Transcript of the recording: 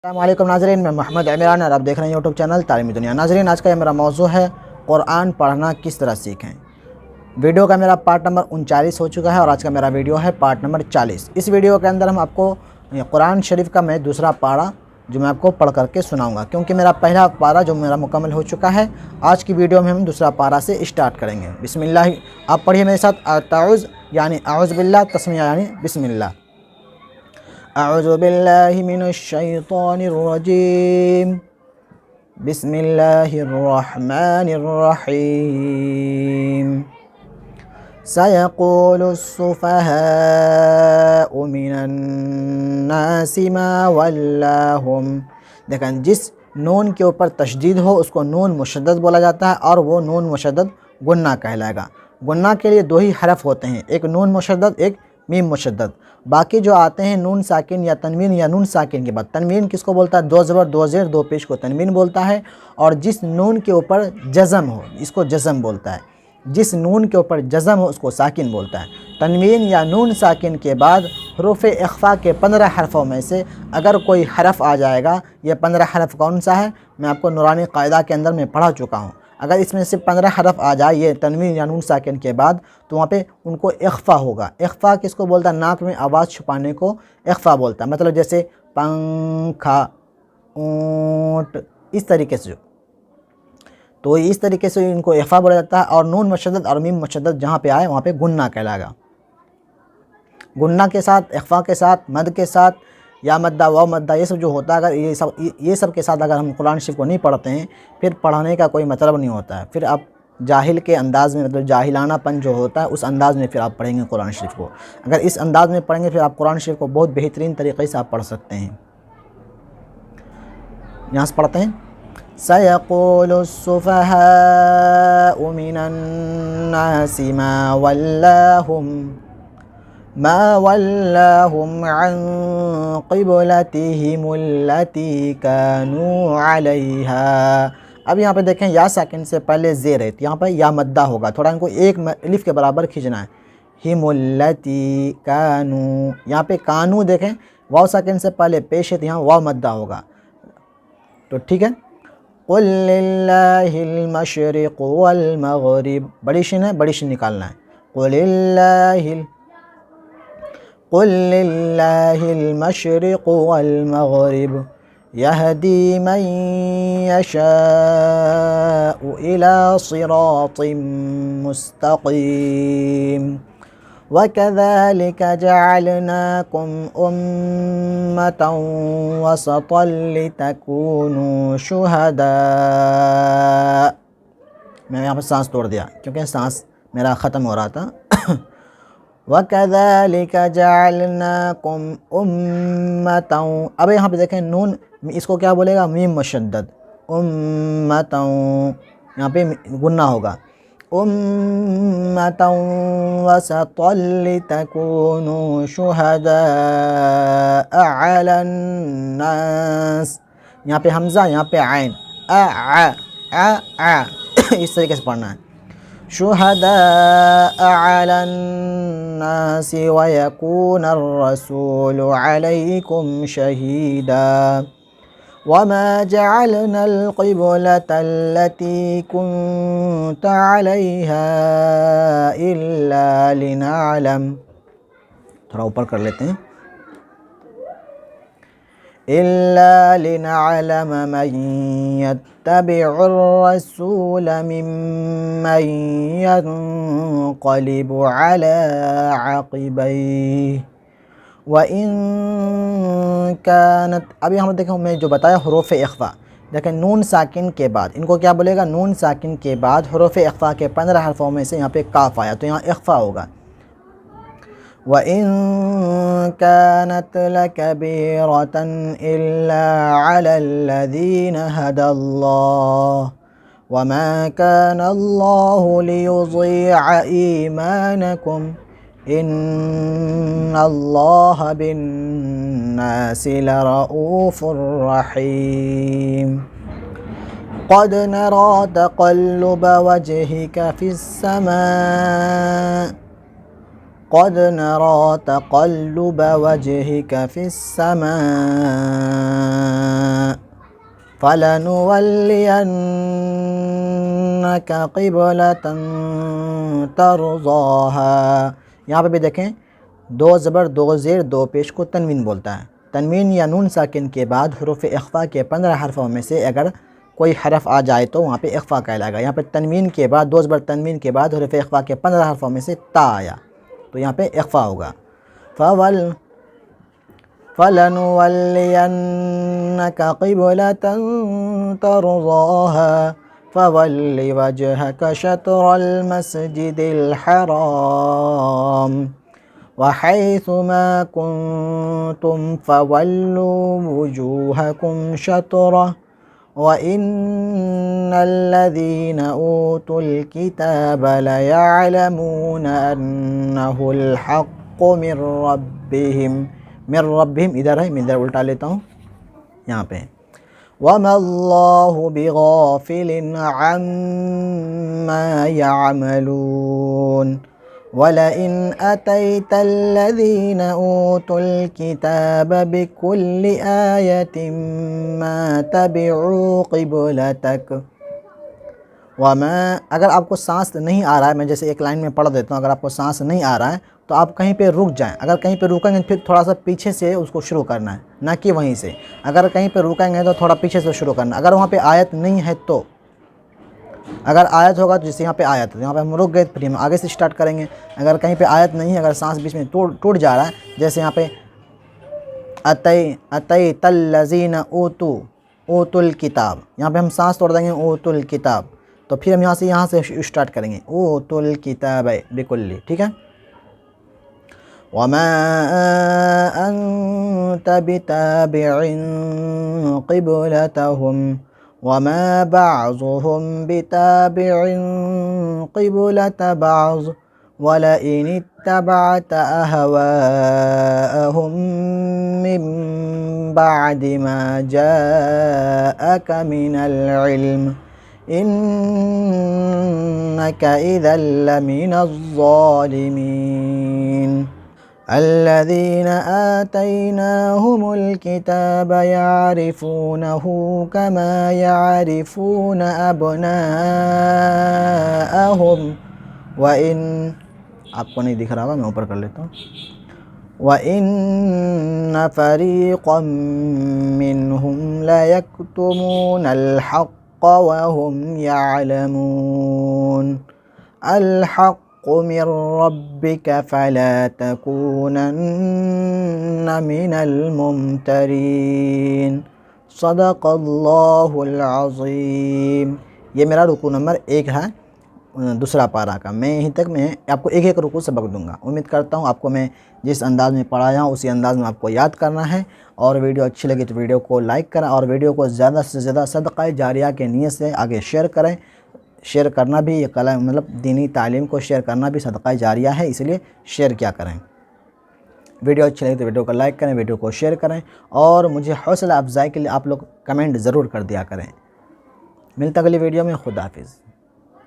السلام علیکم ناظرین، میں محمد عمران اور آپ دیکھ رہے ہیں یوٹیوب چینل تعلیمی دنیا۔ ناظرین، آج کا یہ میرا موضوع ہے قرآن پڑھنا کس طرح سیکھیں۔ ویڈیو کا میرا پارٹ نمبر 39 ہو چکا ہے اور آج کا میرا ویڈیو ہے پارٹ نمبر 40۔ اس ویڈیو کے اندر ہم آپ کو قرآن شریف کا میں دوسرا پارہ جو میں آپ کو پڑھ کر کے سناؤں گا، کیونکہ میرا پہلا پارہ جو میرا مکمل ہو چکا ہے۔ آج کی ویڈیو میں ہم دوسرا پارہ سے اسٹارٹ کریں گے۔ بسم اللہ، آپ پڑھیے میرے ساتھ۔ تعوذ یعنی اعوذ باللہ، تسمیہ یعنی بسم اللہ۔ اعوذ باللہ من الشیطان الرجیم، بسم اللہ الرحمن الرحیم۔ سیقول السفہاء من الناس ما ولاہم۔ دیکھیں، جس نون کے اوپر تشدید ہو اس کو نون مشدد بولا جاتا ہے، اور وہ نون مشدد گنہ کہلائے گا۔ گنہ کے لیے دو ہی حرف ہوتے ہیں، ایک نون مشدد، ایک میم مشدد۔ باقی جو آتے ہیں نون ساکن یا تنوین یا نون ساکن کے بعد، تنوین کس کو بولتا ہے؟ دو زبر دو زیر دو پیش کو تنوین بولتا ہے، اور جس نون کے اوپر جزم ہو اس کو جزم بولتا ہے۔ جس نون کے اوپر جزم ہو اس کو ساکن بولتا ہے۔ تنوین یا نون ساکن کے بعد حروف اخفا کے 15 حرفوں میں سے اگر کوئی حرف آ جائے گا، یہ 15 حرف کون سا ہے میں آپ کو نورانی قاعدہ کے اندر میں پڑھا چکا ہوں۔ اگر اس میں سے 15 حرف آ جائے یہ تنوین یا نون ساکن کے بعد، تو وہاں پہ ان کو اخفا ہوگا۔ اخفا کس کو بولتا ہے؟ ناک میں آواز چھپانے کو اخفا بولتا ہے۔ مطلب جیسے پنکھا، اونٹ، اس طریقے سے، تو اس طریقے سے ان کو اخفا بولا جاتا ہے۔ اور نون مشدد اور میم مشدد جہاں پہ آئے وہاں پہ گنہ کہلائے گا۔ گنہ کے ساتھ، اخفا کے ساتھ، مد کے ساتھ، یا مدہ، واو مدہ، یہ سب جو ہوتا ہے، اگر یہ سب کے ساتھ اگر ہم قرآن شریف کو نہیں پڑھتے ہیں پھر پڑھنے کا کوئی مطلب نہیں ہوتا ہے۔ پھر آپ جاہل کے انداز میں، مطلب جاہلانہ پن جو ہوتا ہے اس انداز میں پھر آپ پڑھیں گے قرآن شریف کو۔ اگر اس انداز میں پڑھیں گے پھر آپ قرآن شریف کو بہت بہترین طریقے سے آپ پڑھ سکتے ہیں۔ یہاں سے پڑھتے ہیں۔ سَيَقُولُ السُّفَهَاءُ مِنَ النَّاسِ ما ولاهم عن قبلتهم التي كانوا عليها۔ اب یہاں پہ دیکھیں، یا ساکن سے پہلے زیر ہے، یہاں پہ یا مدہ ہوگا، تھوڑا ان کو ایک الف کے برابر کھینچنا ہے۔ ہم التی کانو، یہاں پہ کانو دیکھیں واو ساکن سے پہلے پیش ہے، تو یہاں واو مدہ ہوگا، تو ٹھیک ہے۔ قل للہ المشرق والمغرب، بڑی شین ہے، بڑی شین نکالنا ہے۔ قل للہ المشرق والمغرب یہدی من یشاء الی صراط مستقیم وَكَذَلِكَ جَعَلْنَاكُمْ أُمَّةً وَسَطًا لِتَكُونُوا شُهَدَاءَ۔ میں یہاں پہ سانس توڑ دیا کیونکہ سانس میرا ختم ہو رہا تھا۔ وَكَذَلِكَ جَعَلْنَاكُمْ أُمَّةً، اب یہاں پہ دیکھیں نون، اس کو کیا بولے گا؟ میم مشدد، أُمَّةً، یہاں پہ گنہ ہوگا۔ أُمَّةً وَسَطًا لِتَكُونُوا شُهَدَاءَ عَلَى النَّاسِ، یہاں پہ حمزہ، یہاں پہ عین، اس طریقے سے پڑھنا ہے۔ شُهَدَاءَ عَلَى النَّاسِ وَيَكُونَ الرَّسُولُ عَلَيْكُمْ شَهِيدًا وَمَا جَعَلْنَا الْقِبْلَةَ الَّتِي كُنْتَ عَلَيْهَا إِلَّا لِنَعْلَمَ، تھوڑا اوپر کر لیتے ہیں، إِلَّا لِنَعْلَمَ مَن يَتَّبِعُ الرَّسُولَ مِمَّن يَنقَلِبُ عَلَى عَقِبَيْهِ وَإِن كَانَتْ، اب یہاں دیکھیں میں جو بتایا حروف اخفا، دیکھیں نون ساکن کے بعد ان کو کیا بولے گا؟ نون ساکن کے بعد حروف اخفا کے 15 حرفوں میں سے یہاں پہ کاف آیا تو یہاں اخفا ہوگا۔ وَإِن كَانَتْ لَكَبِيرَةً إِلَّا عَلَى الَّذِينَ هَدَى اللَّهُ وَمَا كَانَ اللَّهُ لِيُضِيعَ إِيمَانَكُمْ إِنَّ اللَّهَ بِالنَّاسِ لَرَءُوفٌ رَحِيمٌ قَدْ نَرَى تَقَلُّبَ وَجْهِكَ فِي السَّمَاءِ قد نرى تقلب وجهك في السماء فلنولينك قبلة ترضاها. یہاں پہ بھی دیکھیں دو زبر دو زیر دو پیش کو تنوین بولتا ہے. تنوین یا نون ساکن کے بعد حروف اخفا کے 15 حرفوں میں سے اگر کوئی حرف آ جائے تو وہاں پہ اخفا کہلائے گا. یہاں پہ تنوین کے بعد دو زبر تنوین کے بعد حروف اخفا کے 15 حرفوں میں سے تا آیا تو یہاں پہ اخفا ہوگا. فَلَنُوَلِّيَنَّكَ قِبْلَةً تَرْضَاهَا فَوَلِّ وَجْهَكَ شَطْرَ الْمَسْجِدِ الْحَرَامِ وَحَيْثُ مَا كُنْتُمْ فَوَلُّوا وُجُوهَكُمْ شَطْرَهُ وَإِنَّ الَّذِينَ أُوتُوا الْكِتَابَ لَيَعْلَمُونَ أَنَّهُ الْحَقُّ مِنْ رَبِّهِمْ. ادھر ہے میں ادھر الٹا لیتا ہوں یہاں پہ. وَمَا اللَّهُ بِغَافِلٍ عَمَّا يَعْمَلُونَ وَلَئِنْ أَتَيْتَ الَّذِينَ أُوتُوا الْكِتَابَ بِكُلِّ آيَةٍ مَا تَبِعُوا قِبْلَتَكَ. اگر آپ کو سانس نہیں آ رہا ہے، میں جیسے ایک لائن میں پڑھ دیتا ہوں، اگر آپ کو سانس نہیں آ رہا ہے تو آپ کہیں پہ رک جائیں. اگر کہیں پہ رکیں گے پھر تھوڑا سا پیچھے سے اس کو شروع کرنا ہے، نہ کہ وہیں سے. اگر کہیں پہ رکیں گے تو تھوڑا پیچھے سے شروع کرنا ہے. اگر وہاں پہ آیت نہیں ہے تو اگر آیت ہوگا تو جیسے یہاں پہ آیت ہے، یہاں پہ ہم رک گئے پھر ہم آگے سے سٹارٹ کریں گے. اگر کہیں پہ آیت نہیں ہے، اگر سانس بیچ میں ٹوٹ جا رہا ہے، جیسے یہاں پہ اتیت الذین اوتوا الکتاب، یہاں پہ ہم سانس توڑ دیں گے اوتوا الکتاب، تو پھر ہم یہاں سے اسٹارٹ کریں گے اوتوا الکتاب بکلی. ٹھیک ہے. وَمَا أَنْتَ بِتَابِعٍ قِبْلَتَهُمْ وَمَا بَعْضُهُمْ بِتَابِعٍ قِبْلَةَ بَعْضٍ وَلَئِنِ اتَّبَعْتَ أَهْوَاءَهُمْ مِنْ بَعْدِ مَا جَاءَكَ مِنَ الْعِلْمِ إِنَّكَ إِذًا لَمِنَ الظَّالِمِينَ. الذين آتيناهم الكتاب يعرفونه كما يعرفون أبناءهم وإن آپ کو نہیں دکھ رہا ہوگا، میں اوپر کر لیتا ہوں. وَإِنَّ فَرِيقًا مِّنْهُمْ لَيَكْتُمُونَ الْحَقَّ وَهُمْ يَعْلَمُونَ. الْحَقُّ مِنْ رَبِّكَ فَلَا تَكُونَنَّ مِنَ الْمُمْتَرِينَ. صدق اللہ العظیم. یہ میرا رکوع نمبر 1 ہے دوسرا پارہ کا. میں یہیں تک میں آپ کو ایک ایک رکوع سبق دوں گا. امید کرتا ہوں آپ کو میں جس انداز میں پڑھایا ہوں اسی انداز میں آپ کو یاد کرنا ہے. اور ویڈیو اچھی لگی تو ویڈیو کو لائک کریں اور ویڈیو کو زیادہ سے زیادہ صدقہ جاریہ کے نیت سے آگے شیئر کریں. شیئر کرنا بھی یہ مطلب دینی تعلیم کو شیئر کرنا بھی صدقہ جاریہ ہے، اس لیے شیئر کیا کریں. ویڈیو اچھی لگی تو ویڈیو کو لائک کریں، ویڈیو کو شیئر کریں اور مجھے حوصلہ افزائی کے لیے آپ لوگ کمنٹ ضرور کر دیا کریں. ملتا اگلی ویڈیو میں. خدا حافظ.